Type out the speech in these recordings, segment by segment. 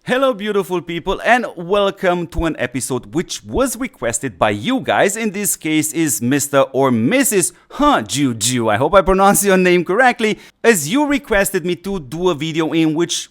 Hello beautiful people and welcome to an episode which was requested by you guys. In this case is Mr. or Mrs. Juju. I hope I pronounced your name correctly, as you requested me to do a video in which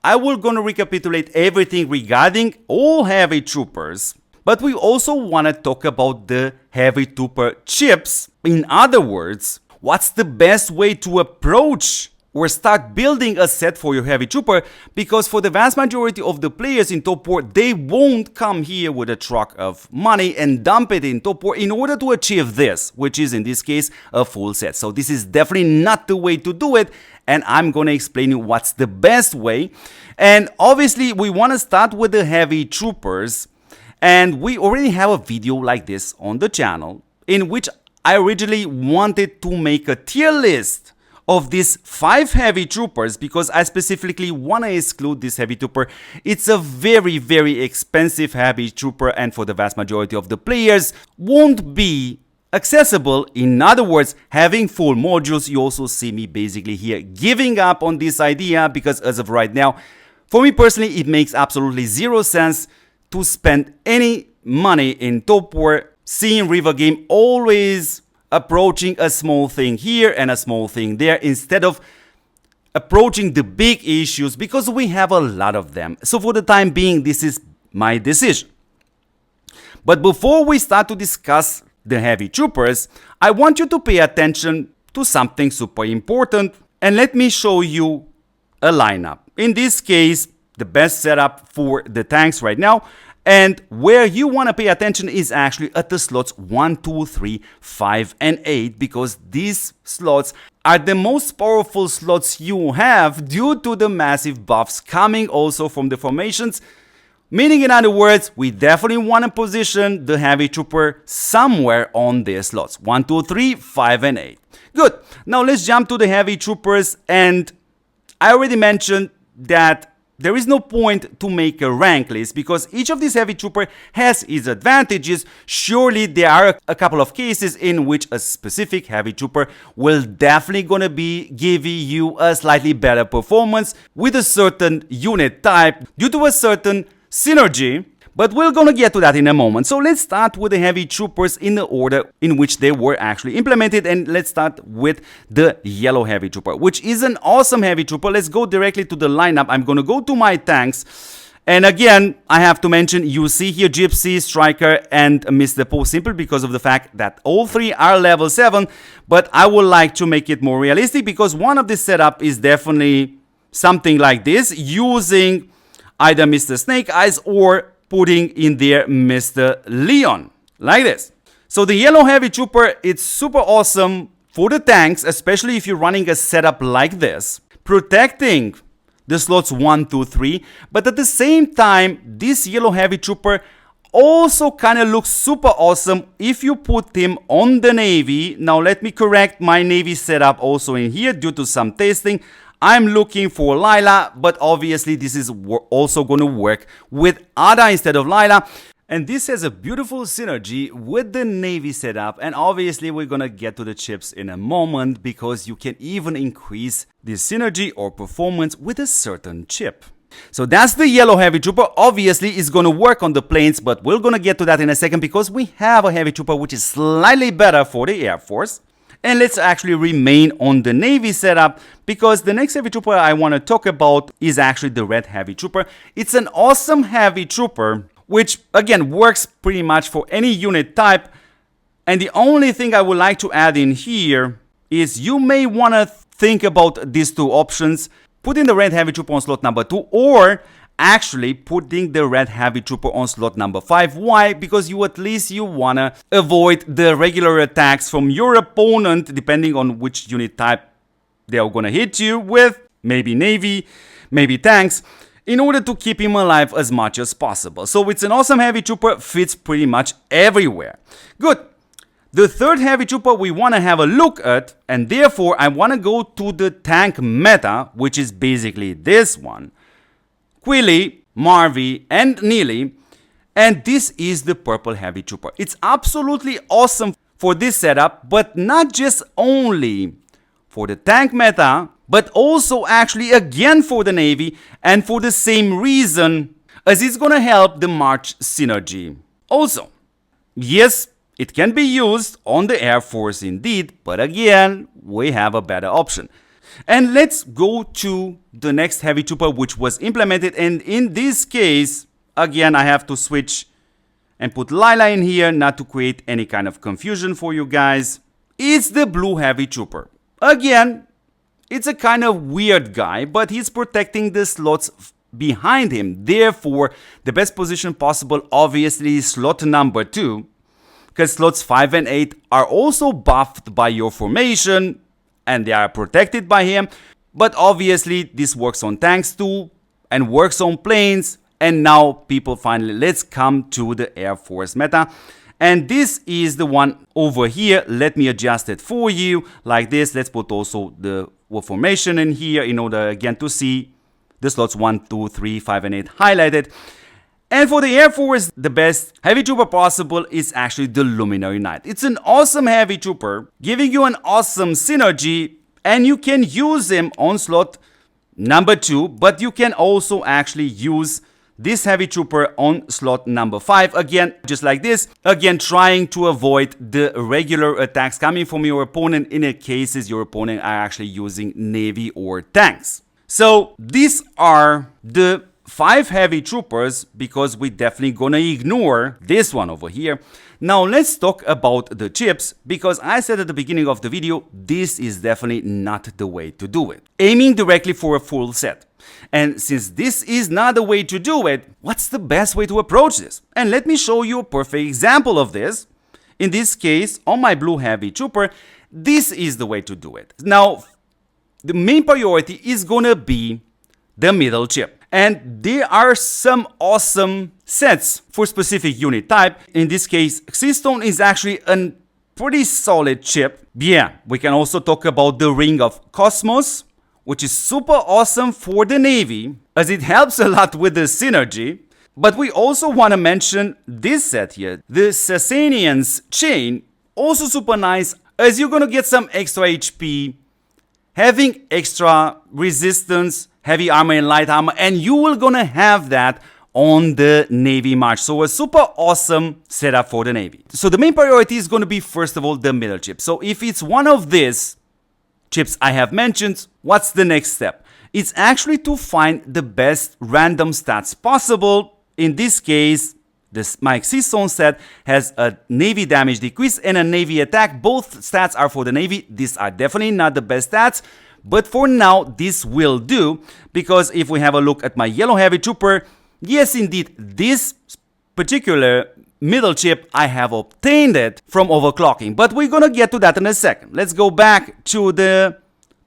I will gonna recapitulate everything regarding all heavy troopers. But we also wanna talk about the heavy trooper chips. In other words, what's the best way to approach or start building a set for your heavy trooper, because for the vast majority of the players in Top War, they won't come here with a truck of money and dump it in Top War in order to achieve this, which is in this case a full set. So this is definitely not the way to do it, and I'm gonna explain you what's the best way. And obviously we wanna start with the heavy troopers, and we already have a video like this on the channel in which I originally wanted to make a tier list of these 5 heavy troopers, because I specifically want to exclude this heavy trooper. It's a very expensive heavy trooper, and for the vast majority of the players won't be accessible. In other words, having full modules. You also see me basically here giving up on this idea, because as of right now, for me personally, it makes absolutely zero sense to spend any money in Top War, seeing River Game always approaching a small thing here and a small thing there, instead of approaching the big issues, because we have a lot of them. So for the time being, this is my decision. But before we start to discuss the heavy troopers, I want you to pay attention to something super important, and let me show you a lineup. In this case, the best setup for the tanks right now. And where you want to pay attention is actually at the slots 1, 2, 3, 5 and 8, because these slots are the most powerful slots you have due to the massive buffs coming also from the formations. Meaning, in other words, we definitely want to position the heavy trooper somewhere on these slots 1, 2, 3, 5 and 8. Good. Now let's jump to the heavy troopers, and I already mentioned that there is no point to make a rank list, because each of these heavy trooper has its advantages. Surely there are a couple of cases in which a specific heavy trooper will definitely gonna be giving you a slightly better performance with a certain unit type due to a certain synergy. But we're gonna get to that in a moment. So let's start with the heavy troopers in the order in which they were actually implemented, and let's start with the yellow heavy trooper, which is an awesome heavy trooper. Let's go directly to the lineup. I'm gonna go to my tanks, and again I have to mention, you see here Gypsy, Striker and Mr. Poe, simply because of the fact that all 3 are level 7, but I would like to make it more realistic, because one of the setup is definitely something like this, using either Mr. Snake Eyes or putting in there Mr. Leon, like this. So the yellow heavy trooper, it's super awesome for the tanks, especially if you're running a setup like this, protecting the slots 1, 2, 3, but at the same time, this yellow heavy trooper also kind of looks super awesome if you put him on the navy. Now let me correct my navy setup also in here due to some testing. I'm looking for Lila, but obviously this is also going to work with Ada instead of Lila. And this has a beautiful synergy with the navy setup, and obviously we're going to get to the chips in a moment, because you can even increase the synergy or performance with a certain chip. So that's the yellow heavy trooper. Obviously it's going to work on the planes, but we're going to get to that in a second, because we have a heavy trooper which is slightly better for the Air Force. And let's actually remain on the navy setup, because the next heavy trooper I want to talk about is actually the red heavy trooper. It's an awesome heavy trooper, which again works pretty much for any unit type. And the only thing I would like to add in here is you may want to think about these 2 options: putting the red heavy trooper on slot number 2, or actually putting the red heavy trooper on slot number 5. Why? Because you at least you wanna avoid the regular attacks from your opponent, depending on which unit type they're gonna hit you with, maybe navy, maybe tanks, in order to keep him alive as much as possible. So it's an awesome heavy trooper, fits pretty much everywhere. Good. The third heavy trooper we want to have a look at, and therefore I want to go to the tank meta, which is basically this one: Quilly, Marvy and Neely, and this is the purple heavy trooper. It's absolutely awesome for this setup, but not just only for the tank meta, but also actually again for the Navy, and for the same reason, as it's gonna help the March synergy. Also, yes, it can be used on the Air Force indeed, but again, we have a better option. And let's go to the next heavy trooper which was implemented, and in this case, again, I have to switch and put Lila in here not to create any kind of confusion for you guys. It's the blue heavy trooper. Again, it's a kind of weird guy, but he's protecting the slots behind him. Therefore, the best position possible obviously is slot number 2, because slots 5 and 8 are also buffed by your formation and they are protected by him. But obviously this works on tanks too and works on planes. And now people finally, let's come to the Air Force meta. And this is the one over here. Let me adjust it for you like this. Let's put also the formation in here in order again to see the slots 1, 2, 3, 5 and 8 highlighted. And for the Air Force, the best heavy trooper possible is actually the Luminary Knight. It's an awesome heavy trooper, giving you an awesome synergy, and you can use him on slot number 2, but you can also actually use this heavy trooper on slot number 5, again, just like this, again, trying to avoid the regular attacks coming from your opponent in the cases your opponent are actually using Navy or tanks. So these are the 5 heavy troopers, because we're definitely gonna ignore this one over here. Now let's talk about the chips, because I said at the beginning of the video, this is definitely not the way to do it. Aiming directly for a full set. And since this is not the way to do it, what's the best way to approach this? And let me show you a perfect example of this. In this case, on my blue heavy trooper, this is the way to do it. Now, the main priority is gonna be the middle chip. And there are some awesome sets for specific unit type. In this case, Xystone is actually a pretty solid chip. Yeah, we can also talk about the Ring of Cosmos, which is super awesome for the Navy, as it helps a lot with the synergy. But we also want to mention this set here, the Sasanian's Chain, also super nice, as you're gonna get some extra HP, having extra resistance, heavy armor and light armor, and you will gonna have that on the Navy March. So a super awesome setup for the Navy. So the main priority is gonna be, first of all, the middle chip. So if it's one of these chips I have mentioned, what's the next step? It's actually to find the best random stats possible. In this case, my Xystone set has a Navy damage decrease and a Navy attack. Both stats are for the Navy. These are definitely not the best stats, but for now this will do, because if we have a look at my yellow heavy trooper, yes indeed, this particular middle chip, I have obtained it from overclocking, but we're gonna get to that in a second. Let's go back to the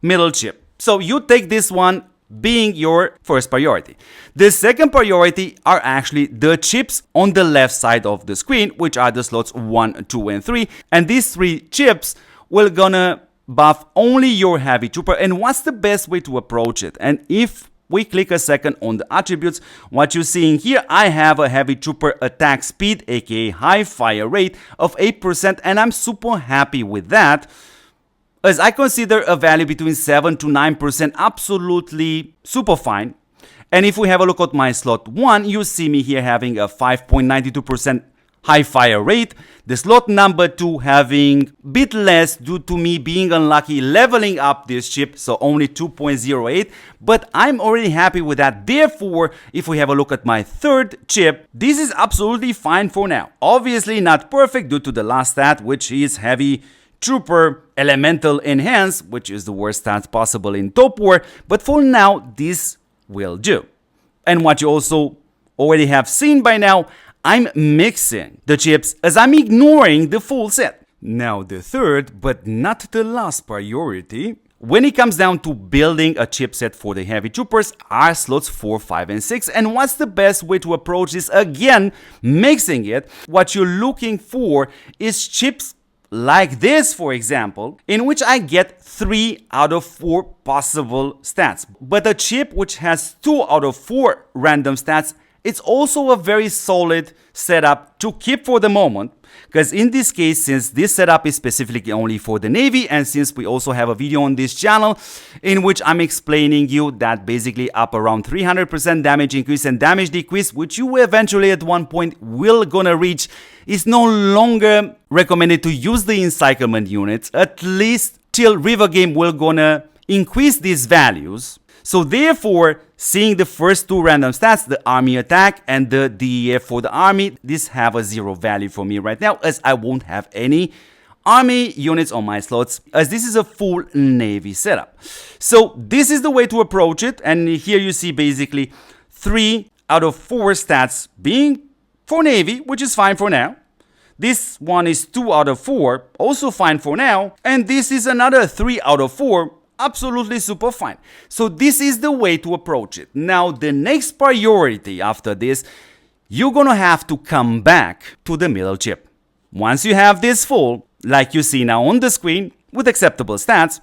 middle chip. So you take this one being your first priority. The second priority are actually the chips on the left side of the screen, which are the slots 1, 2 and 3, and these 3 chips will gonna buff only your heavy trooper. And what's the best way to approach it? And if we click a second on the attributes, what you're seeing here, I have a heavy trooper attack speed, aka high fire rate of 8%, and I'm super happy with that, as I consider a value between 7 to 9% absolutely super fine. And if we have a look at my slot 1, you see me here having a 5.92% high fire rate. The slot number 2 having a bit less due to me being unlucky leveling up this chip, so only 2.08, but I'm already happy with that. Therefore, if we have a look at my third chip, this is absolutely fine for now. Obviously not perfect due to the last stat, which is heavy trooper elemental enhance, which is the worst stat possible in TOPWAR, but for now this will do. And what you also already have seen by now, I'm mixing the chips as I'm ignoring the full set. Now the third, but not the last priority, when it comes down to building a chipset for the heavy troopers, are slots 4, 5 and 6. And what's the best way to approach this? Again, mixing it. What you're looking for is chips like this, for example, in which I get 3 out of 4 possible stats. But a chip which has 2 out of 4 random stats it's also a very solid setup to keep for the moment. Because in this case, since this setup is specifically only for the Navy, and since we also have a video on this channel in which I'm explaining you that basically up around 300% damage increase and damage decrease, which you eventually at one point will gonna reach, is no longer recommended to use the encirclement units, at least till River Game will gonna increase these values. So therefore, seeing the first two random stats, the army attack and the DEF for the army, these have a 0 value for me right now, as I won't have any army units on my slots, as this is a full Navy setup. So this is the way to approach it, and here you see basically 3 out of 4 stats being for Navy, which is fine for now. This one is 2 out of 4, also fine for now, and this is another 3 out of 4, absolutely super fine. So this is the way to approach it. Now the next priority after this, you're gonna have to come back to the middle chip. Once you have this full, like you see now on the screen, with acceptable stats,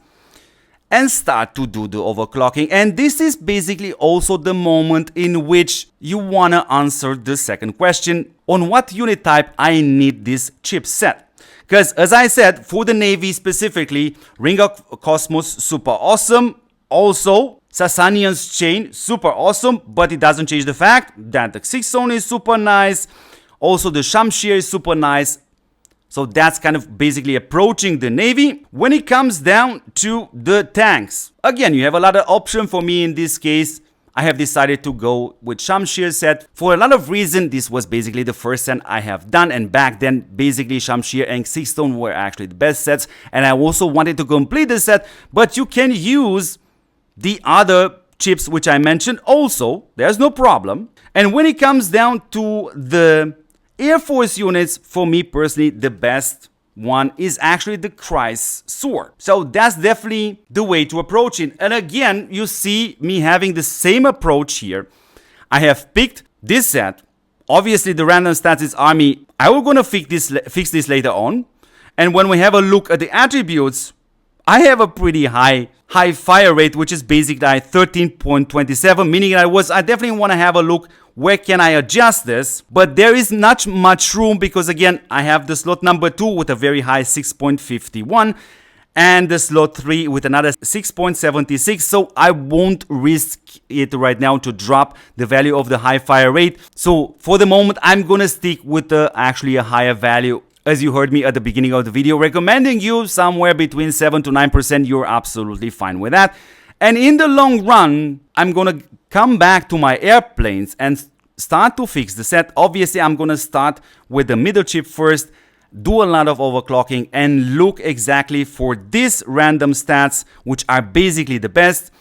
and start to do the overclocking. And this is basically also the moment in which you wanna answer the second question, on what unit type I need this chipset. Because as I said, for the Navy specifically, Ring of Cosmos, super awesome. Also, Sasanian's Chain, super awesome, but it doesn't change the fact that the 6th zone is super nice. Also, the Shamshir is super nice. So that's kind of basically approaching the Navy. When it comes down to the tanks, again, you have a lot of options. For me in this case, I have decided to go with Shamshir set. For a lot of reasons, this was basically the first set I have done, and back then, basically Shamshir and 6th Stone were actually the best sets, and I also wanted to complete the set, but you can use the other chips which I mentioned also, there's no problem. And when it comes down to the Air Force units, for me personally, the best one is actually the Christ Sword. So that's definitely the way to approach it. And again, you see me having the same approach here. I have picked this set. Obviously, the random stats is army. I will gonna fix this later on. And when we have a look at the attributes, I have a pretty high fire rate, which is basically 13.27, meaning I definitely want to have a look where can I adjust this, but there is not much room because again I have the slot number 2 with a very high 6.51 and the slot 3 with another 6.76, so I won't risk it right now to drop the value of the high fire rate. So for the moment I'm gonna stick with actually a higher value. As you heard me at the beginning of the video, recommending you somewhere between 7 to 9%, you're absolutely fine with that. And in the long run, I'm gonna come back to my airplanes and start to fix the set. Obviously, I'm gonna start with the middle chip first, do a lot of overclocking, and look exactly for these random stats, which are basically the best.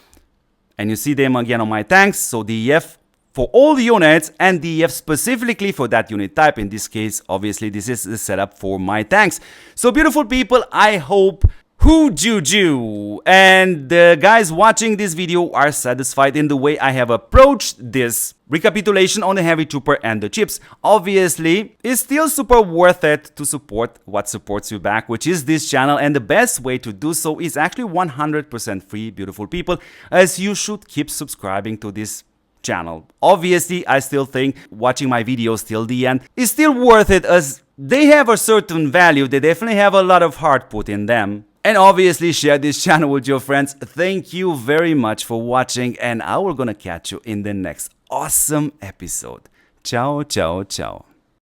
And you see them again on my tanks, so DEF for all the units and DEF specifically for that unit type. In this case, obviously, this is the setup for my tanks. So beautiful people, I hope Juju and the guys watching this video are satisfied in the way I have approached this recapitulation on the Heavy Trooper and the chips. Obviously, it's still super worth it to support what supports you back, which is this channel, and the best way to do so is actually 100% free, beautiful people, as you should keep subscribing to this channel. Obviously, I still think watching my videos till the end is still worth it, as they have a certain value, they definitely have a lot of heart put in them. And obviously share this channel with your friends. Thank you very much for watching, and I will gonna catch you in the next awesome episode. Ciao, ciao, ciao.